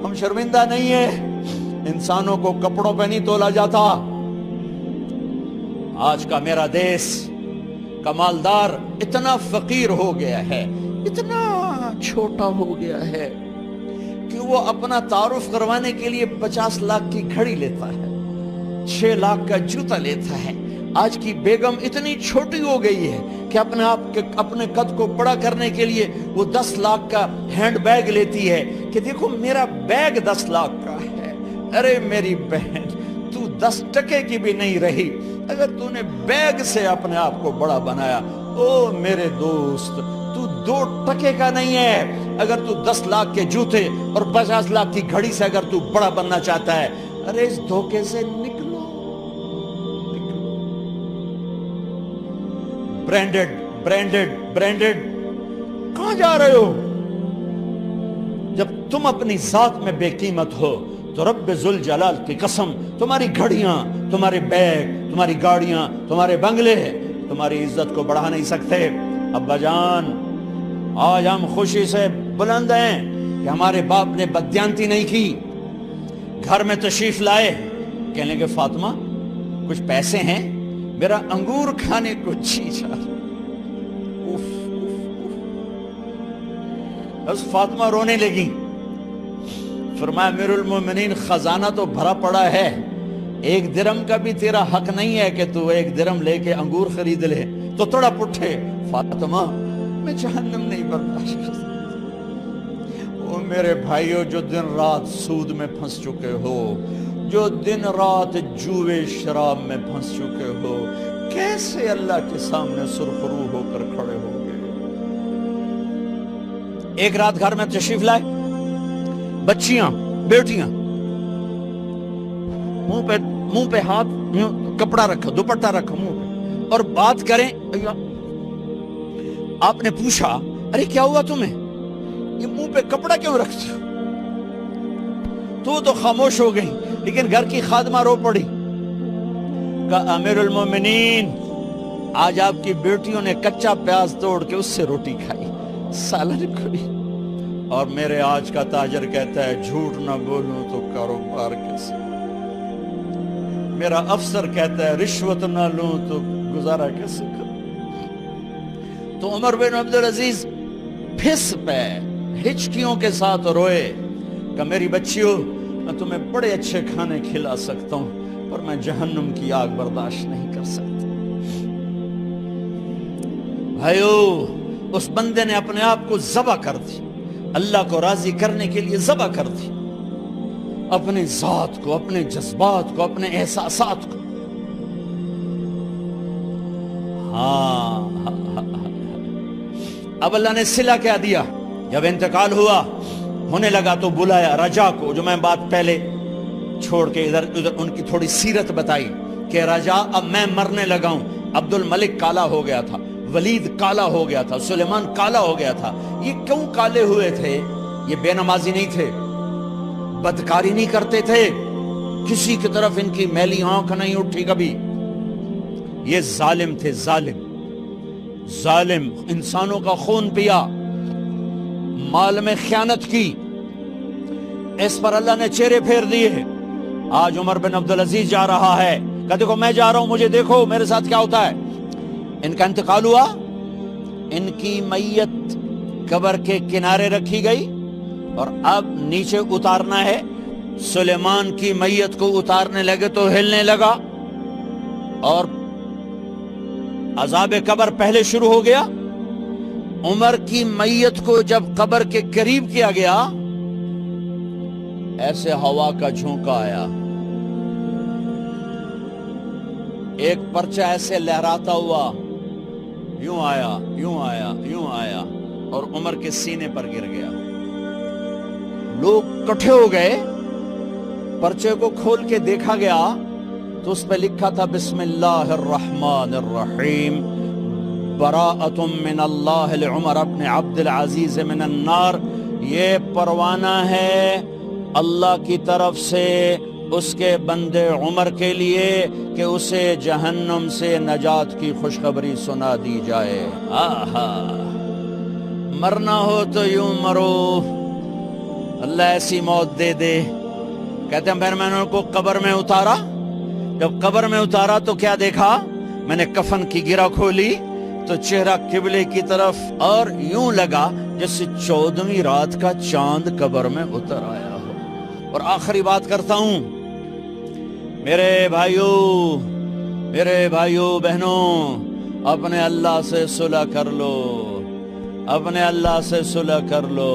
ہم شرمندہ نہیں ہیں، انسانوں کو کپڑوں پہ نہیں تولا جاتا۔ آج کا میرا دیس کا مالدار اتنا فقیر ہو گیا ہے، اتنا چھوٹا ہو گیا ہے کہ وہ اپنا تعارف کروانے کے لیے 50 لاکھ کی گھڑی لیتا ہے، 6 لاکھ کا جوتا لیتا ہے۔ آج کی بیگم اتنی چھوٹی ہو گئی ہے کہ اپنے قد کو بڑا کرنے کے لیے وہ 10 لاکھ کا ہینڈ بیگ لیتی ہے کہ دیکھو میرا بیگ 10 لاکھ کا ہے۔ ارے میری بہن، تو 10 ٹکے کی بھی نہیں رہی اگر تو نے بیگ سے اپنے آپ کو بڑا بنایا۔ او میرے دوست، تو 2 ٹکے کا نہیں ہے اگر تو 10 لاکھ کے جوتے اور 50 لاکھ کی گھڑی سے اگر تو بڑا بننا چاہتا ہے۔ ارے اس دھوکے سے نکلو۔ برینڈڈ برینڈڈ برینڈڈ، کہاں جا رہے ہو؟ جب تم اپنی ذات میں بے قیمت ہو تو رب ذوالجلال کی قسم، تمہاری گھڑیاں، تمہارے بیگ، تمہاری گاڑیاں، تمہارے بنگلے تمہاری عزت کو بڑھا نہیں سکتے۔ ابا جان، آج ہم خوشی سے بلند ہیں کہ ہمارے باپ نے بددیانتی نہیں کی۔ گھر میں تشریف لائے، کہنے کہ فاطمہ کچھ پیسے ہیں، میرا انگور کھانے کو جی چاہ رہا۔ بس فاطمہ رونے لگی۔ فرمایا امیر المومنین، خزانہ تو بھرا پڑا ہے، 1 درم کا بھی تیرا حق نہیں ہے کہ تو 1 درم لے کے انگور خرید لے۔ تو تڑپ اٹھے، فاطمہ میں جہنم نہیں برداشت کر سکتا۔ وہ میرے بھائیوں جو دن رات سود میں پھنس چکے ہو، جو دن رات جوئے شراب میں پھنس چکے ہو، کیسے اللہ کے سامنے سرخرو ہو کر کھڑے ہو گئے؟ ایک رات گھر میں تشریف لائے، بچیاں، بیٹیاں، منہ پہ ہاتھ، کپڑا رکھا، دوپٹہ رکھا منہ پہ، اور بات کریں۔ آپ نے پوچھا ارے کیا ہوا تمہیں، یہ منہ پہ کپڑا کیوں رکھتے ہو؟ تو خاموش ہو گئی، لیکن گھر کی خادمہ رو پڑی۔ کہا امیر المومنین، آج آپ کی بیٹیوں نے کچا پیاز توڑ کے اس سے روٹی کھائی، سالن کھائی، اور میرے آج کا تاجر کہتا ہے جھوٹ نہ بولوں تو کاروبار کیسے، میرا افسر کہتا ہے رشوت نہ لوں تو گزارا کیسے کروں۔ تو عمر بن عبدالعزیز پھس پہ ہچکیوں کے ساتھ روئے کہ میری بچیوں، میں تمہیں بڑے اچھے کھانے کھلا سکتا ہوں پر میں جہنم کی آگ برداشت نہیں کر سکتا۔ بھائیو، اس بندے نے اپنے آپ کو ذبح کر دی، اللہ کو راضی کرنے کے لیے ذبح کر دی، اپنی ذات کو، اپنے جذبات کو، اپنے احساسات کو۔ اب اللہ نے صلہ کیا دیا؟ جب انتقال ہوا، ہونے لگا تو بلایا رجا کو، جو میں بات پہلے چھوڑ کے ادھر ان کی تھوڑی سیرت بتائی کہ رجا اب میں مرنے لگا ہوں۔ عبد الملک کالا ہو گیا تھا، ولید کالا ہو گیا تھا، سلیمان کالا ہو گیا تھا۔ یہ کیوں کالے ہوئے تھے؟ یہ بے نمازی نہیں تھے، بدکاری نہیں کرتے تھے، کسی کی طرف ان کی میلی آنکھ نہیں اٹھی کبھی۔ یہ ظالم تھے، ظالم ظالم، انسانوں کا خون پیا، مال میں خیانت کی، اس پر اللہ نے چہرے پھیر دیے۔ آج عمر بن عبدالعزیز جا رہا ہے کہ دیکھو میں جا رہا ہوں، مجھے دیکھو میرے ساتھ کیا ہوتا ہے۔ ان کا انتقال ہوا، ان کی میت قبر کے کنارے رکھی گئی، اور اب نیچے اتارنا ہے۔ سلیمان کی میت کو اتارنے لگے تو ہلنے لگا، اور عذاب قبر پہلے شروع ہو گیا۔ عمر کی میت کو جب قبر کے قریب کیا گیا، ایسے ہوا کا جھونکا آیا، ایک پرچہ ایسے لہراتا ہوا، یوں آیا، یوں آیا، یوں آیا، اور عمر کے سینے پر گر گیا۔ لوگ کٹھے ہو گئے، پرچے کو کھول کے دیکھا گیا تو اس پہ لکھا تھا بسم اللہ الرحمن الرحیم، براءۃ من اللہ لعمر بن عبد العزیز من النار۔ یہ پروانہ ہے اللہ کی طرف سے اس کے بندے عمر کے لیے کہ اسے جہنم سے نجات کی خوشخبری سنا دی جائے۔ آہا، مرنا ہو تو یوں مرو، اللہ ایسی موت دے دے. کہتے ہیں پھر میں نے ان کو قبر میں اتارا. جب قبر میں اتارا تو کیا دیکھا؟ میں نے کفن کی گرہ کھولی تو چہرہ قبلے کی طرف، اور یوں لگا جیسے 14ویں رات کا چاند قبر میں اتر آیا ہو. اور آخری بات کرتا ہوں، میرے بھائیوں بہنوں، اپنے اللہ سے صلح کر لو، اپنے اللہ سے صلح کر لو.